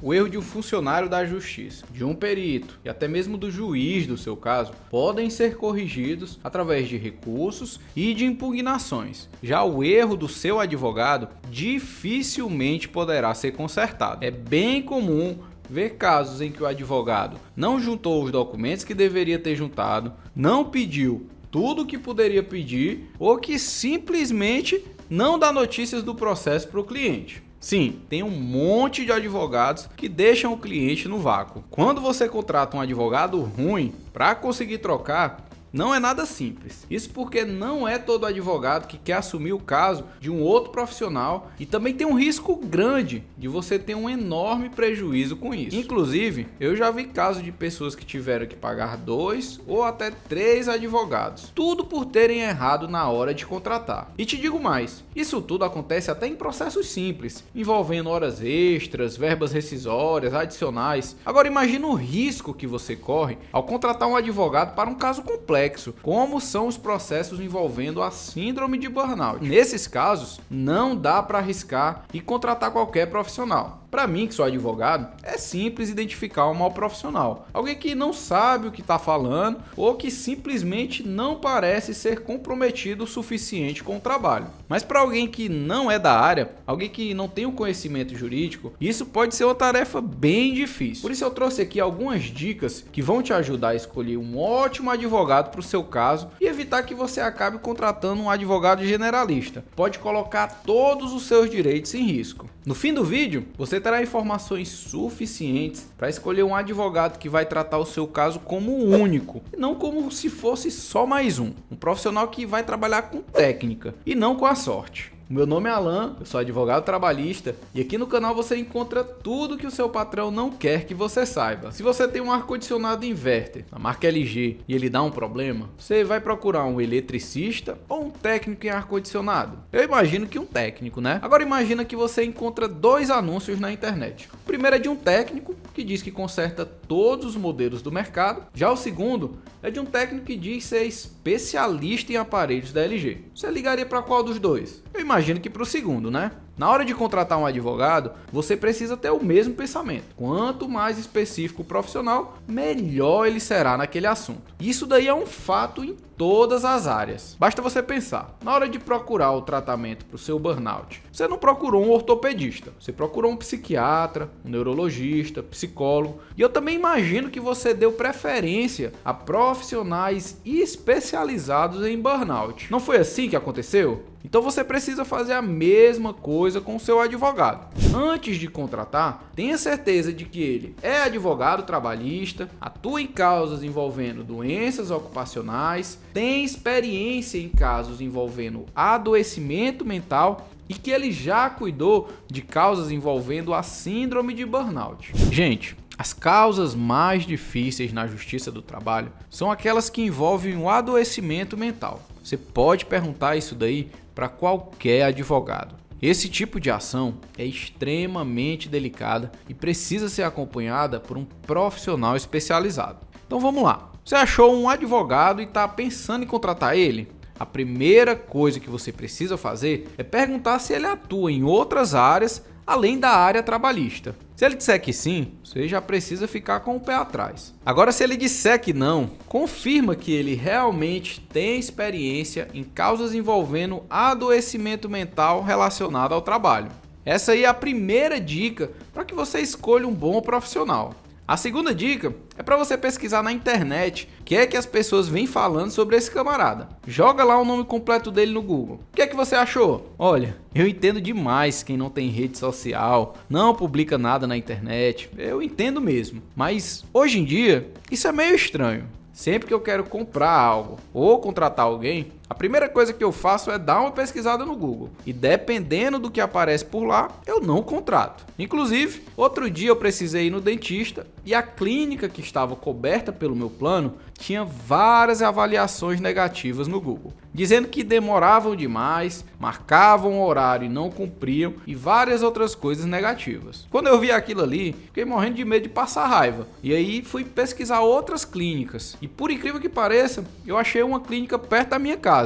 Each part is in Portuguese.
O erro de um funcionário da justiça, de um perito e até mesmo do juiz do seu caso podem ser corrigidos através de recursos e de impugnações. Já o erro do seu advogado dificilmente poderá ser consertado. É bem comum ver casos em que o advogado não juntou os documentos que deveria ter juntado, não pediu tudo o que poderia pedir ou que simplesmente não dá notícias do processo para o cliente. Sim, tem um monte de advogados que deixam o cliente no vácuo. Quando você contrata um advogado ruim, para conseguir trocar, não é nada simples. Isso porque não é todo advogado que quer assumir o caso de um outro profissional e também tem um risco grande de você ter um enorme prejuízo com isso. Inclusive, eu já vi casos de pessoas que tiveram que pagar 2 ou até 3 advogados, tudo por terem errado na hora de contratar. E te digo mais, isso tudo acontece até em processos simples, envolvendo horas extras, verbas rescisórias, adicionais. Agora imagina o risco que você corre ao contratar um advogado para um caso complexo, como são os processos envolvendo a síndrome de burnout. Nesses casos, não dá para arriscar e contratar qualquer profissional. Para mim, que sou advogado, é simples identificar um mau profissional. Alguém que não sabe o que está falando ou que simplesmente não parece ser comprometido o suficiente com o trabalho. Mas para alguém que não é da área, alguém que não tem o conhecimento jurídico, isso pode ser uma tarefa bem difícil. Por isso eu trouxe aqui algumas dicas que vão te ajudar a escolher um ótimo advogado para o seu caso e evitar que você acabe contratando um advogado generalista. Pode colocar todos os seus direitos em risco. No fim do vídeo, você terá informações suficientes para escolher um advogado que vai tratar o seu caso como único, e não como se fosse só mais um profissional que vai trabalhar com técnica e não com a sorte. O meu nome é Alan, eu sou advogado trabalhista e aqui no canal você encontra tudo que o seu patrão não quer que você saiba. Se você tem um ar-condicionado inverter, da marca LG, e ele dá um problema, você vai procurar um eletricista ou um técnico em ar-condicionado? Eu imagino que um técnico, né? Agora imagina que você encontra 2 anúncios na internet. O primeiro é de um técnico que diz que conserta todos os modelos do mercado. Já o segundo é de um técnico que diz ser especialista em aparelhos da LG. Você ligaria para qual dos dois? Eu imagino que para o segundo, né? Na hora de contratar um advogado, você precisa ter o mesmo pensamento. Quanto mais específico o profissional, melhor ele será naquele assunto. Isso daí é um fato em todas as áreas. Basta você pensar, na hora de procurar o tratamento para o seu burnout, você não procurou um ortopedista, você procurou um psiquiatra, um neurologista, psicólogo, e eu também imagino que você deu preferência a profissionais especializados em burnout. Não foi assim que aconteceu? Então você precisa fazer a mesma coisa com o seu advogado. Antes de contratar, tenha certeza de que ele é advogado trabalhista, atua em causas envolvendo doenças ocupacionais, tem experiência em casos envolvendo adoecimento mental e que ele já cuidou de causas envolvendo a síndrome de burnout. Gente, as causas mais difíceis na justiça do trabalho são aquelas que envolvem o adoecimento mental. Você pode perguntar isso daí para qualquer advogado. Esse tipo de ação é extremamente delicada e precisa ser acompanhada por um profissional especializado. Então vamos lá. Você achou um advogado e está pensando em contratar ele? A primeira coisa que você precisa fazer é perguntar se ele atua em outras áreas além da área trabalhista. Se ele disser que sim, você já precisa ficar com o pé atrás. Agora, se ele disser que não, confirma que ele realmente tem experiência em causas envolvendo adoecimento mental relacionado ao trabalho. Essa aí é a primeira dica para que você escolha um bom profissional. A segunda dica é para você pesquisar na internet o que é que as pessoas vêm falando sobre esse camarada. Joga lá o nome completo dele no Google. O que é que você achou? Olha, eu entendo demais quem não tem rede social, não publica nada na internet, eu entendo mesmo. Mas hoje em dia, isso é meio estranho. Sempre que eu quero comprar algo ou contratar alguém, a primeira coisa que eu faço é dar uma pesquisada no Google. E dependendo do que aparece por lá, eu não contrato. Inclusive, outro dia eu precisei ir no dentista e a clínica que estava coberta pelo meu plano tinha várias avaliações negativas no Google, dizendo que demoravam demais, marcavam o horário e não cumpriam e várias outras coisas negativas. Quando eu vi aquilo ali, fiquei morrendo de medo de passar raiva. E aí fui pesquisar outras clínicas e, por incrível que pareça, eu achei uma clínica perto da minha casa.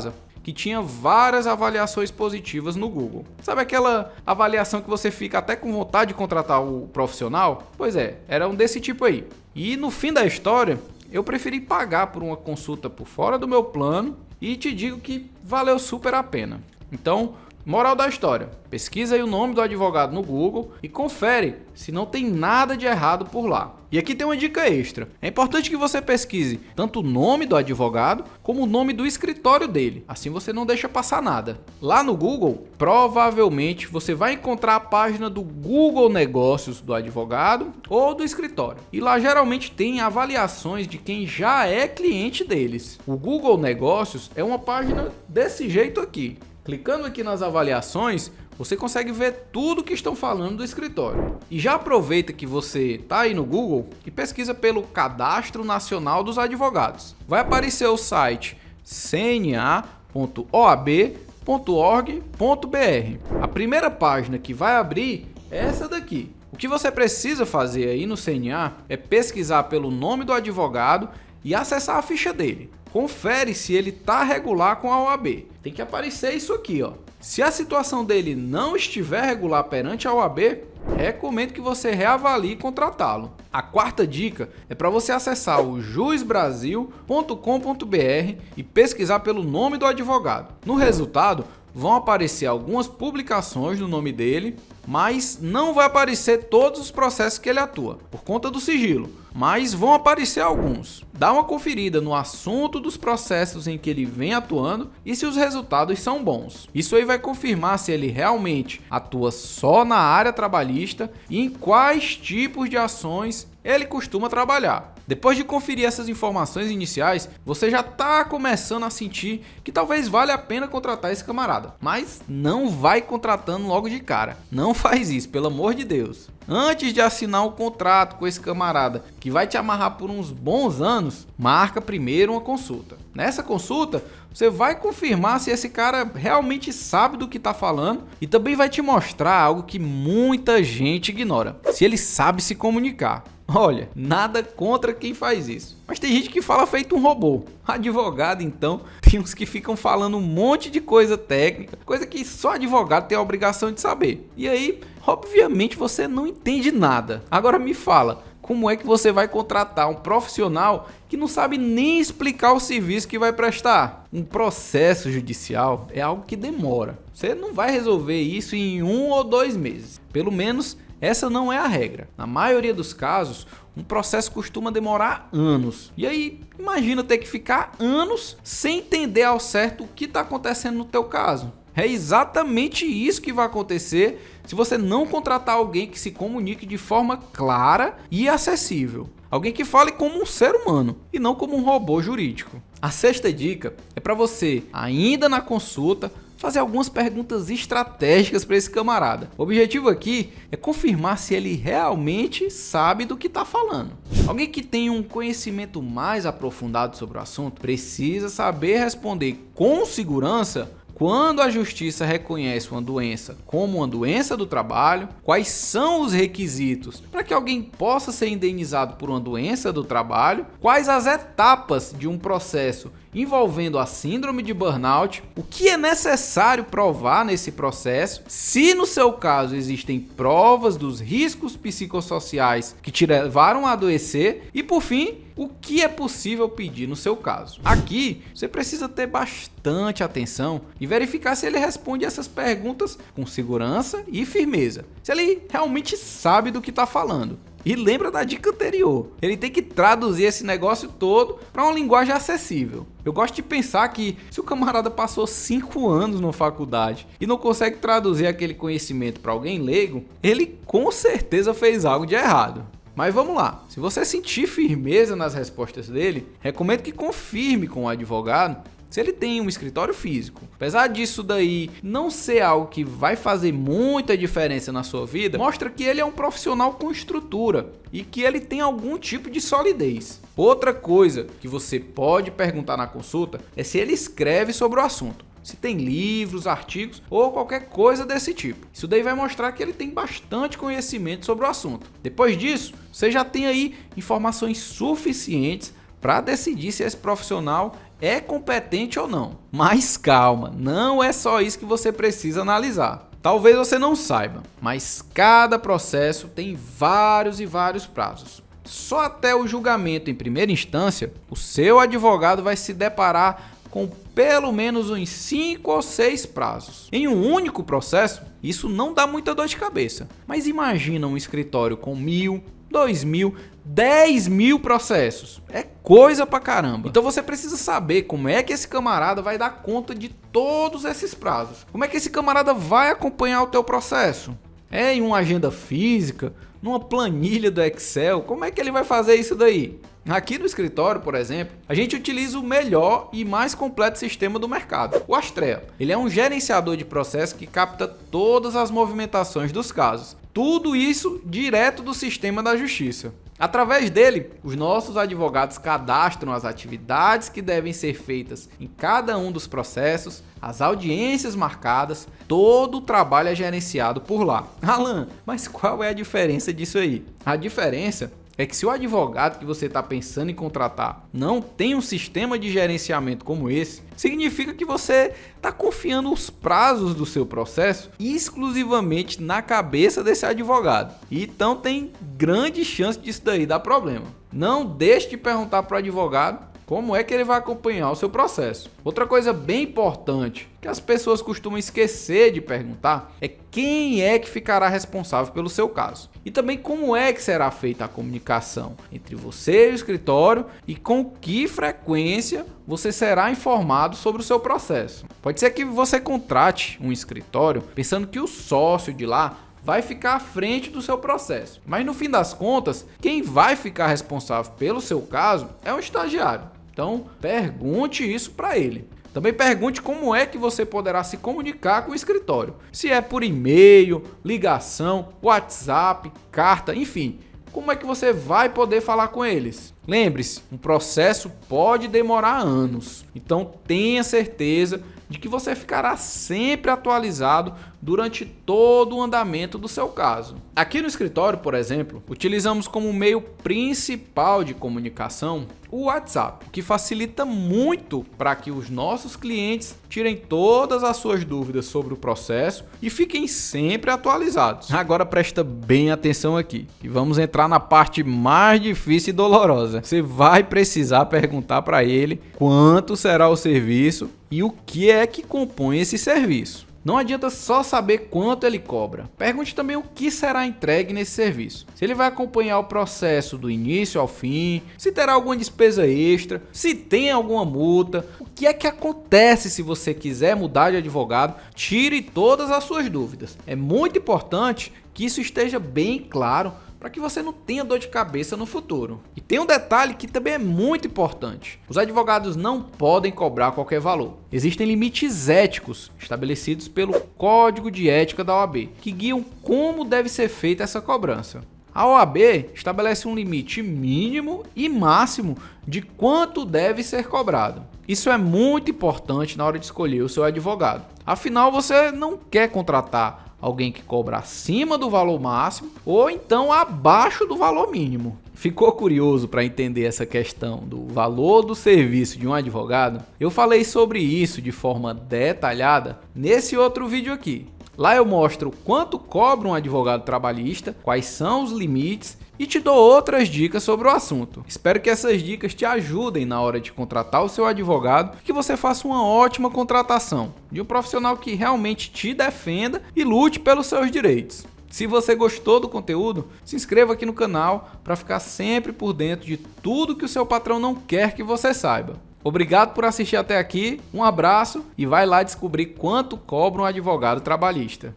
que tinha várias avaliações positivas no Google. Sabe aquela avaliação que você fica até com vontade de contratar o profissional? Pois é, era um desse tipo aí. E no fim da história, eu preferi pagar por uma consulta por fora do meu plano e te digo que valeu super a pena. Então, moral da história, pesquisa aí o nome do advogado no Google e confere se não tem nada de errado por lá. E aqui tem uma dica extra. É importante que você pesquise tanto o nome do advogado como o nome do escritório dele. Assim você não deixa passar nada. Lá no Google, provavelmente você vai encontrar a página do Google Negócios do advogado ou do escritório. E lá geralmente tem avaliações de quem já é cliente deles. O Google Negócios é uma página desse jeito aqui. Clicando aqui nas avaliações, você consegue ver tudo que estão falando do escritório. E já aproveita que você está aí no Google e pesquisa pelo Cadastro Nacional dos Advogados. Vai aparecer o site cna.oab.org.br. A primeira página que vai abrir é essa daqui. O que você precisa fazer aí no CNA é pesquisar pelo nome do advogado e acessar a ficha dele. Confere se ele está regular com a OAB. Tem que aparecer isso aqui, ó. Se a situação dele não estiver regular perante a OAB, recomendo que você reavalie contratá-lo. A quarta dica é para você acessar o juizbrasil.com.br e pesquisar pelo nome do advogado. No resultado, vão aparecer algumas publicações no nome dele, mas não vai aparecer todos os processos que ele atua, por conta do sigilo, mas vão aparecer alguns. Dá uma conferida no assunto dos processos em que ele vem atuando e se os resultados são bons. Isso aí vai confirmar se ele realmente atua só na área trabalhista e em quais tipos de ações ele costuma trabalhar. Depois de conferir essas informações iniciais, você já está começando a sentir que talvez valha a pena contratar esse camarada. Mas não vai contratando logo de cara. Não faz isso, pelo amor de Deus. Antes de assinar um contrato com esse camarada que vai te amarrar por uns bons anos, marca primeiro uma consulta. Nessa consulta, você vai confirmar se esse cara realmente sabe do que está falando e também vai te mostrar algo que muita gente ignora: se ele sabe se comunicar. Olha, nada contra quem faz isso, mas tem gente que fala feito um robô. Advogado, então, tem uns que ficam falando um monte de coisa técnica, coisa que só advogado tem a obrigação de saber. E aí, obviamente, você não entende nada. Agora me fala, como é que você vai contratar um profissional que não sabe nem explicar o serviço que vai prestar? Um processo judicial é algo que demora. Você não vai resolver isso em 1 ou 2 meses. Pelo menos essa não é a regra. Na maioria dos casos, um processo costuma demorar anos. E aí, imagina ter que ficar anos sem entender ao certo o que está acontecendo no teu caso. É exatamente isso que vai acontecer se você não contratar alguém que se comunique de forma clara e acessível. Alguém que fale como um ser humano e não como um robô jurídico. A sexta dica é para você, ainda na consulta, fazer algumas perguntas estratégicas para esse camarada. O objetivo aqui é confirmar se ele realmente sabe do que está falando. Alguém que tem um conhecimento mais aprofundado sobre o assunto precisa saber responder com segurança quando a justiça reconhece uma doença como uma doença do trabalho, quais são os requisitos para que alguém possa ser indenizado por uma doença do trabalho, quais as etapas de um processo envolvendo a síndrome de burnout, o que é necessário provar nesse processo, se no seu caso existem provas dos riscos psicossociais que te levaram a adoecer e, por fim, o que é possível pedir no seu caso. Aqui, você precisa ter bastante atenção e verificar se ele responde essas perguntas com segurança e firmeza, se ele realmente sabe do que está falando. E lembra da dica anterior, ele tem que traduzir esse negócio todo para uma linguagem acessível. Eu gosto de pensar que se o camarada passou 5 anos na faculdade e não consegue traduzir aquele conhecimento para alguém leigo, ele com certeza fez algo de errado. Mas vamos lá, se você sentir firmeza nas respostas dele, recomendo que confirme com o advogado se ele tem um escritório físico. Apesar disso daí não ser algo que vai fazer muita diferença na sua vida, mostra que ele é um profissional com estrutura e que ele tem algum tipo de solidez. Outra coisa que você pode perguntar na consulta é se ele escreve sobre o assunto. Se tem livros, artigos ou qualquer coisa desse tipo. Isso daí vai mostrar que ele tem bastante conhecimento sobre o assunto. Depois disso, você já tem aí informações suficientes para decidir se esse profissional é competente ou não. Mas calma, não é só isso que você precisa analisar. Talvez você não saiba, mas cada processo tem vários e vários prazos. Só até o julgamento em primeira instância, o seu advogado vai se deparar com pelo menos uns 5 ou 6 prazos. Em um único processo, isso não dá muita dor de cabeça. Mas imagina um escritório com 1.000, 2.000, 10.000 processos. É coisa pra caramba. Então você precisa saber como é que esse camarada vai dar conta de todos esses prazos. Como é que esse camarada vai acompanhar o teu processo? É em uma agenda física? Numa planilha do Excel? Como é que ele vai fazer isso daí? Aqui no escritório, por exemplo, a gente utiliza o melhor e mais completo sistema do mercado, o Astrea. Ele é um gerenciador de processo que capta todas as movimentações dos casos. Tudo isso direto do sistema da Justiça. Através dele, os nossos advogados cadastram as atividades que devem ser feitas em cada um dos processos, as audiências marcadas, todo o trabalho é gerenciado por lá. Alan, mas qual é a diferença disso aí? A diferença é que se o advogado que você está pensando em contratar não tem um sistema de gerenciamento como esse, significa que você está confiando os prazos do seu processo exclusivamente na cabeça desse advogado. Então tem grande chance disso daí dar problema. Não deixe de perguntar para o advogado como é que ele vai acompanhar o seu processo. Outra coisa bem importante que as pessoas costumam esquecer de perguntar é quem é que ficará responsável pelo seu caso. E também como é que será feita a comunicação entre você e o escritório e com que frequência você será informado sobre o seu processo. Pode ser que você contrate um escritório pensando que o sócio de lá vai ficar à frente do seu processo. Mas no fim das contas, quem vai ficar responsável pelo seu caso é o estagiário. Então, pergunte isso para ele. Também pergunte como é que você poderá se comunicar com o escritório. Se é por e-mail, ligação, WhatsApp, carta, enfim. Como é que você vai poder falar com eles? Lembre-se, um processo pode demorar anos. Então, tenha certeza de que você ficará sempre atualizado durante todo o andamento do seu caso. Aqui no escritório, por exemplo, utilizamos como meio principal de comunicação o WhatsApp, o que facilita muito para que os nossos clientes tirem todas as suas dúvidas sobre o processo e fiquem sempre atualizados. Agora presta bem atenção aqui e vamos entrar na parte mais difícil e dolorosa. Você vai precisar perguntar para ele quanto será o serviço e o que é que compõe esse serviço. Não adianta só saber quanto ele cobra. Pergunte também o que será entregue nesse serviço. Se ele vai acompanhar o processo do início ao fim, se terá alguma despesa extra, se tem alguma multa, o que é que acontece se você quiser mudar de advogado. Tire todas as suas dúvidas. É muito importante que isso esteja bem claro para que você não tenha dor de cabeça no futuro. E tem um detalhe que também é muito importante. Os advogados não podem cobrar qualquer valor. Existem limites éticos estabelecidos pelo Código de Ética da OAB, que guiam como deve ser feita essa cobrança. A OAB estabelece um limite mínimo e máximo de quanto deve ser cobrado. Isso é muito importante na hora de escolher o seu advogado. Afinal, você não quer contratar alguém que cobra acima do valor máximo ou então abaixo do valor mínimo. Ficou curioso para entender essa questão do valor do serviço de um advogado? Eu falei sobre isso de forma detalhada nesse outro vídeo aqui. Lá eu mostro quanto cobra um advogado trabalhista, quais são os limites e te dou outras dicas sobre o assunto. Espero que essas dicas te ajudem na hora de contratar o seu advogado e que você faça uma ótima contratação de um profissional que realmente te defenda e lute pelos seus direitos. Se você gostou do conteúdo, se inscreva aqui no canal para ficar sempre por dentro de tudo que o seu patrão não quer que você saiba. Obrigado por assistir até aqui, um abraço e vai lá descobrir quanto cobra um advogado trabalhista.